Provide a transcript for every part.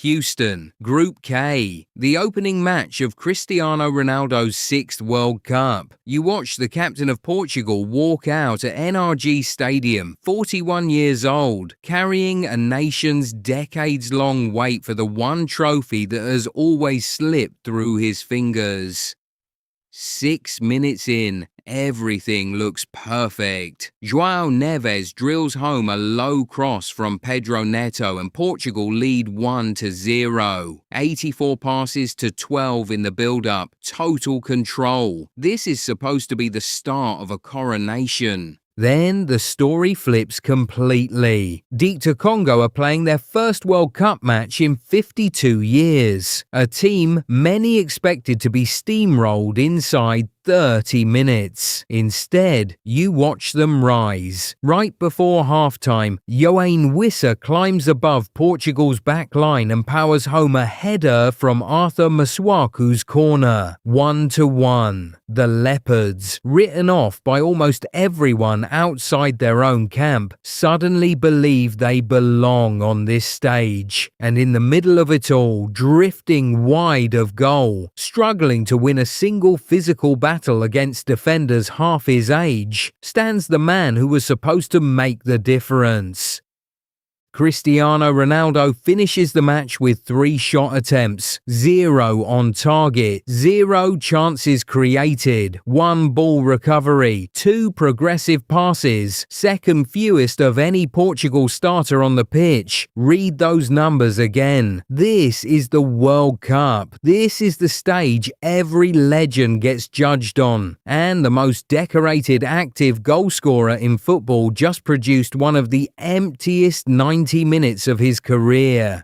Houston, Group K, the opening match of Cristiano Ronaldo's 6th World Cup. You watch the captain of Portugal walk out at NRG Stadium, 41 years old, carrying a nation's decades-long wait for the one trophy that has always slipped through his fingers. 6 minutes in, everything looks perfect. João Neves drills home a low cross from Pedro Neto and Portugal lead 1-0. 84 passes to 12 in the build-up. Total control. This is supposed to be the start of a coronation. Then the story flips completely. DR Congo are playing their first World Cup match in 52 years. A team many expected to be steamrolled inside 30 minutes. Instead, you watch them rise. Right before halftime, Yoane Wissa climbs above Portugal's back line and powers home a header from Arthur Masuaku's corner. 1-1. The Leopards, written off by almost everyone outside their own camp, suddenly believe they belong on this stage. And in the middle of it all, drifting wide of goal, struggling to win a single physical battle against defenders half his age, stands the man who was supposed to make the difference. Cristiano Ronaldo finishes the match with 3 shot attempts, 0 on target, 0 chances created, 1 ball recovery, 2 progressive passes, second fewest of any Portugal starter on the pitch. Read those numbers again. This is the World Cup. This is the stage every legend gets judged on. And the most decorated active goalscorer in football just produced one of the emptiest 90 minutes of his career.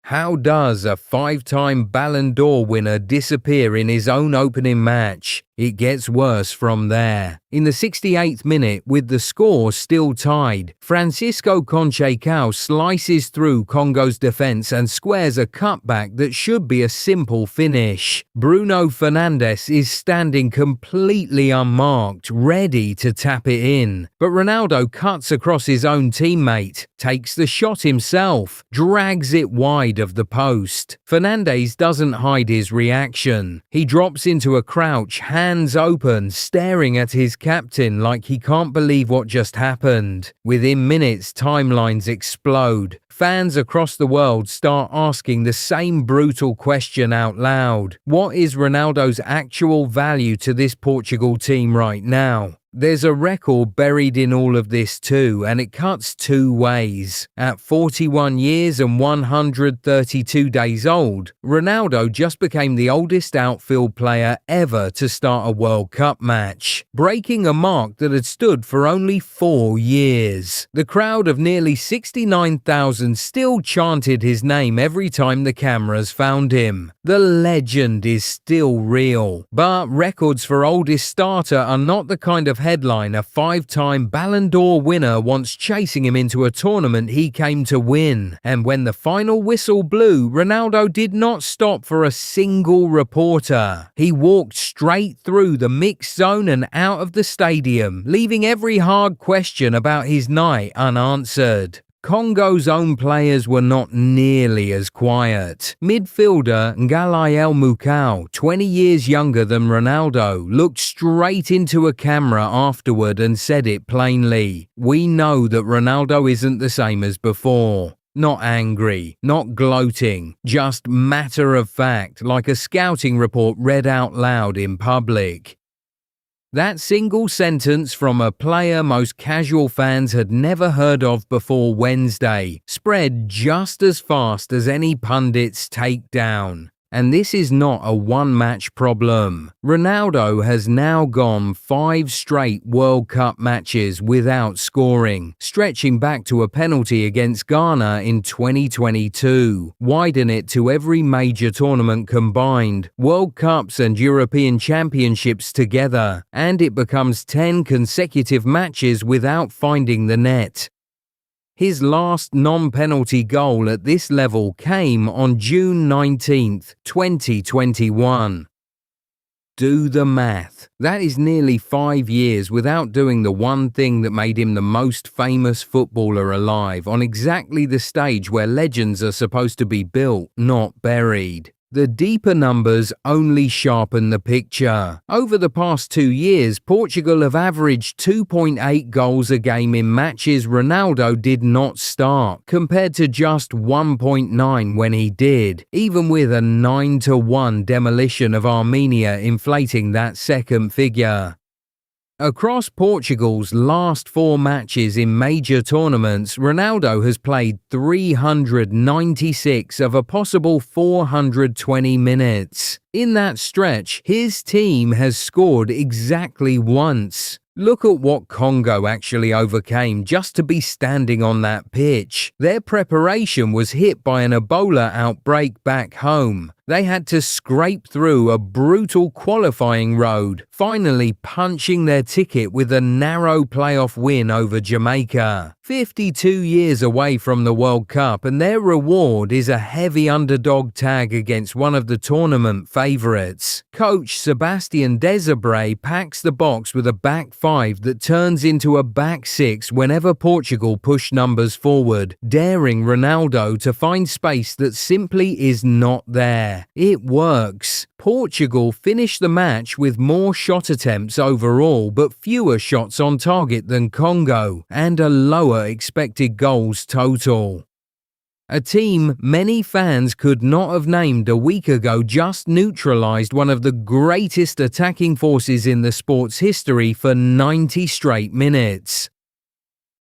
How does a 5-time Ballon d'Or winner disappear in his own opening match? It gets worse from there. In the 68th minute, with the score still tied, Francisco Conceição slices through Congo's defense and squares a cutback that should be a simple finish. Bruno Fernandes is standing completely unmarked, ready to tap it in. But Ronaldo cuts across his own teammate, takes the shot himself, drags it wide of the post. Fernandes doesn't hide his reaction. He drops into a crouch, hands open, staring at his captain like he can't believe what just happened. Within minutes, timelines explode. Fans across the world start asking the same brutal question out loud. What is Ronaldo's actual value to this Portugal team right now? There's a record buried in all of this too, and it cuts 2 ways. At 41 years and 132 days old, Ronaldo just became the oldest outfield player ever to start a World Cup match, breaking a mark that had stood for only 4 years. The crowd of nearly 69,000 still chanted his name every time the cameras found him. The legend is still real, but records for oldest starter are not the kind of headline a 5-time Ballon d'Or winner wants chasing him into a tournament he came to win. And when the final whistle blew, Ronaldo did not stop for a single reporter. He walked straight through the mixed zone and out of the stadium, leaving every hard question about his night unanswered. Congo's own players were not nearly as quiet. Midfielder Ngalael Mukau, 20 years younger than Ronaldo, looked straight into a camera afterward and said it plainly. We know that Ronaldo isn't the same as before. Not angry, not gloating, just matter of fact, like a scouting report read out loud in public. That single sentence from a player most casual fans had never heard of before Wednesday spread just as fast as any pundit's takedown. And this is not a one-match problem. Ronaldo has now gone 5 straight World Cup matches without scoring, stretching back to a penalty against Ghana in 2022. Widen it to every major tournament combined, World Cups and European Championships together, and it becomes 10 consecutive matches without finding the net. His last non-penalty goal at this level came on June 19, 2021. Do the math. That is nearly 5 years without doing the one thing that made him the most famous footballer alive on exactly the stage where legends are supposed to be built, not buried. The deeper numbers only sharpen the picture. Over the past 2 years, Portugal have averaged 2.8 goals a game in matches Ronaldo did not start, compared to just 1.9 when he did, even with a 9-1 demolition of Armenia inflating that second figure. Across Portugal's last 4 matches in major tournaments, Ronaldo has played 396 of a possible 420 minutes. In that stretch, his team has scored exactly once. Look at what Congo actually overcame just to be standing on that pitch. Their preparation was hit by an Ebola outbreak back home. They had to scrape through a brutal qualifying road, finally punching their ticket with a narrow playoff win over Jamaica. 52 years away from the World Cup, and their reward is a heavy underdog tag against one of the tournament favourites. Coach Sebastian Desabre packs the box with a back 5 that turns into a back 6 whenever Portugal push numbers forward, daring Ronaldo to find space that simply is not there. It works. Portugal finished the match with more shot attempts overall but fewer shots on target than Congo, and a lower expected goals total. A team many fans could not have named a week ago just neutralised one of the greatest attacking forces in the sport's history for 90 straight minutes.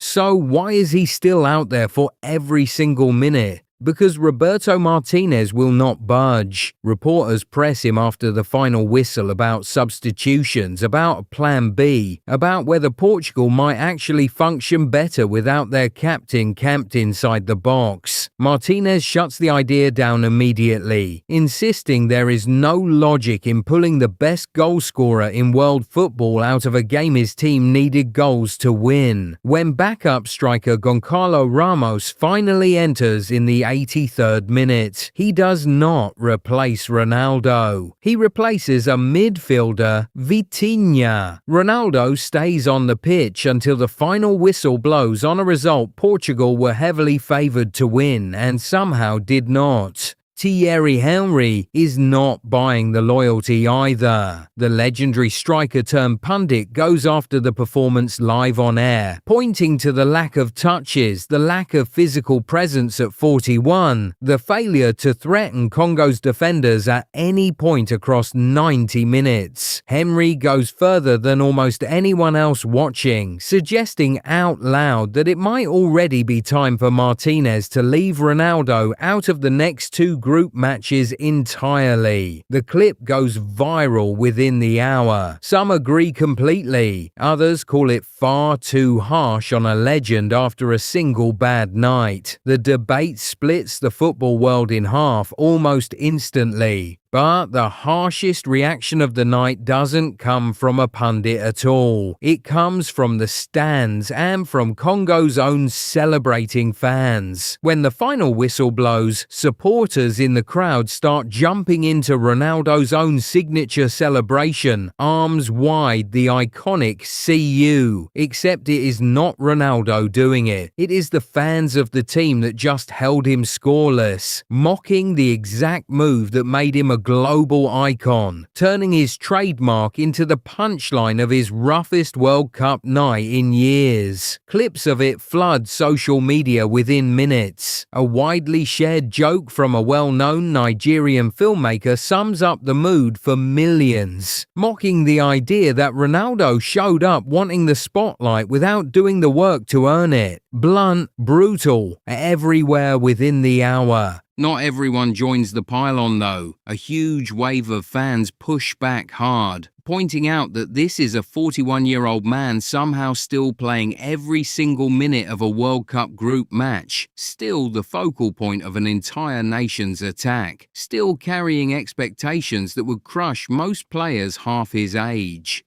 So why is he still out there for every single minute? Because Roberto Martinez will not budge. Reporters press him after the final whistle about substitutions, about a plan B, about whether Portugal might actually function better without their captain camped inside the box. Martinez shuts the idea down immediately, insisting there is no logic in pulling the best goal scorer in world football out of a game his team needed goals to win. When backup striker Goncalo Ramos finally enters in the 83rd minute, he does not replace Ronaldo. He replaces a midfielder, Vitinha. Ronaldo stays on the pitch until the final whistle blows on a result Portugal were heavily favoured to win and somehow did not. Thierry Henry is not buying the loyalty either. The legendary striker turned pundit goes after the performance live on air, pointing to the lack of touches, the lack of physical presence at 41, the failure to threaten Congo's defenders at any point across 90 minutes. Henry goes further than almost anyone else watching, suggesting out loud that it might already be time for Martinez to leave Ronaldo out of the next 2 group matches entirely. The clip goes viral within the hour. Some agree completely. Others call it far too harsh on a legend after a single bad night. The debate splits the football world in half almost instantly. But the harshest reaction of the night doesn't come from a pundit at all. It comes from the stands and from Congo's own celebrating fans. When the final whistle blows, supporters in the crowd start jumping into Ronaldo's own signature celebration, arms wide, the iconic "See you." Except it is not Ronaldo doing it. It is the fans of the team that just held him scoreless, mocking the exact move that made him a global icon, turning his trademark into the punchline of his roughest World Cup night in years. Clips of it flood social media within minutes. A widely shared joke from a well-known Nigerian filmmaker sums up the mood for millions, mocking the idea that Ronaldo showed up wanting the spotlight without doing the work to earn it. Blunt, brutal, everywhere within the hour. Not everyone joins the pile-on though. A huge wave of fans push back hard, pointing out that this is a 41-year-old man somehow still playing every single minute of a World Cup group match, still the focal point of an entire nation's attack, still carrying expectations that would crush most players half his age.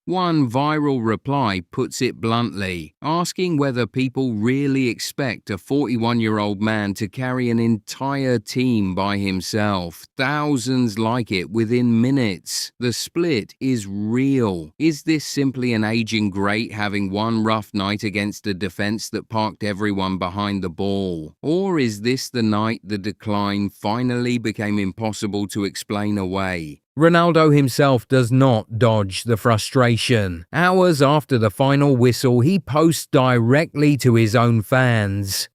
One viral reply puts it bluntly, asking whether people really expect a 41-year-old man to carry an entire team by himself. Thousands like it within minutes. The split is real. Is this simply an aging great having one rough night against a defense that parked everyone behind the ball? Or is this the night the decline finally became impossible to explain away? Ronaldo himself does not dodge the frustration. Hours after the final whistle, he posts directly to his own fans.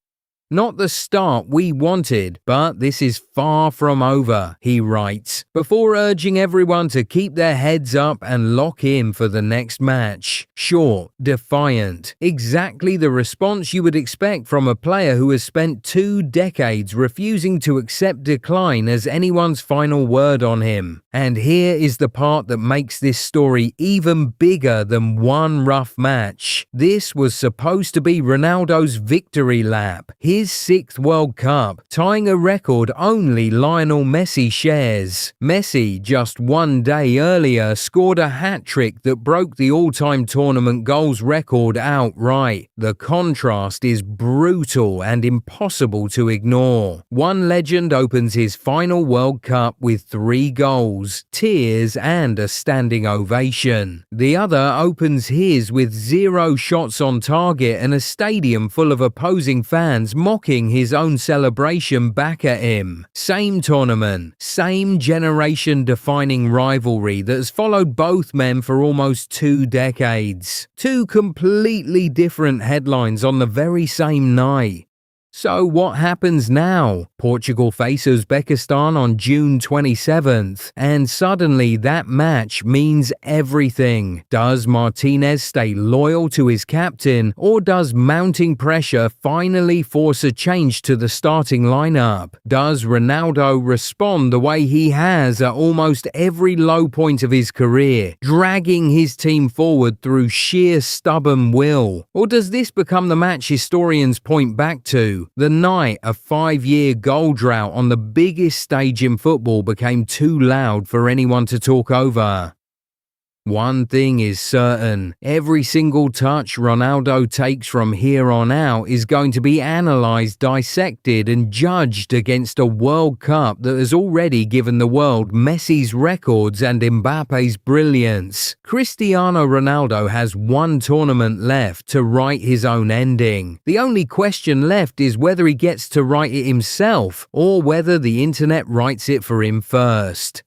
"Not the start we wanted, but this is far from over," he writes, before urging everyone to keep their heads up and lock in for the next match. Short, defiant, exactly the response you would expect from a player who has spent 2 decades refusing to accept decline as anyone's final word on him. And here is the part that makes this story even bigger than one rough match. This was supposed to be Ronaldo's victory lap, his 6th World Cup, tying a record only Lionel Messi shares. Messi, just 1 day earlier, scored a hat-trick that broke the all-time tournament goals record outright. The contrast is brutal and impossible to ignore. One legend opens his final World Cup with 3 goals, tears and a standing ovation. The other opens his with 0 shots on target and a stadium full of opposing fans mocking his own celebration back at him. Same tournament, same generation-defining rivalry that has followed both men for almost 2 decades. 2 completely different headlines on the very same night. So what happens now? Portugal face Uzbekistan on June 27th, and suddenly that match means everything. Does Martinez stay loyal to his captain, or does mounting pressure finally force a change to the starting lineup? Does Ronaldo respond the way he has at almost every low point of his career, dragging his team forward through sheer stubborn will? Or does this become the match historians point back to? The night a 5-year goal drought on the biggest stage in football became too loud for anyone to talk over. One thing is certain, every single touch Ronaldo takes from here on out is going to be analysed, dissected and judged against a World Cup that has already given the world Messi's records and Mbappe's brilliance. Cristiano Ronaldo has 1 tournament left to write his own ending. The only question left is whether he gets to write it himself or whether the internet writes it for him first.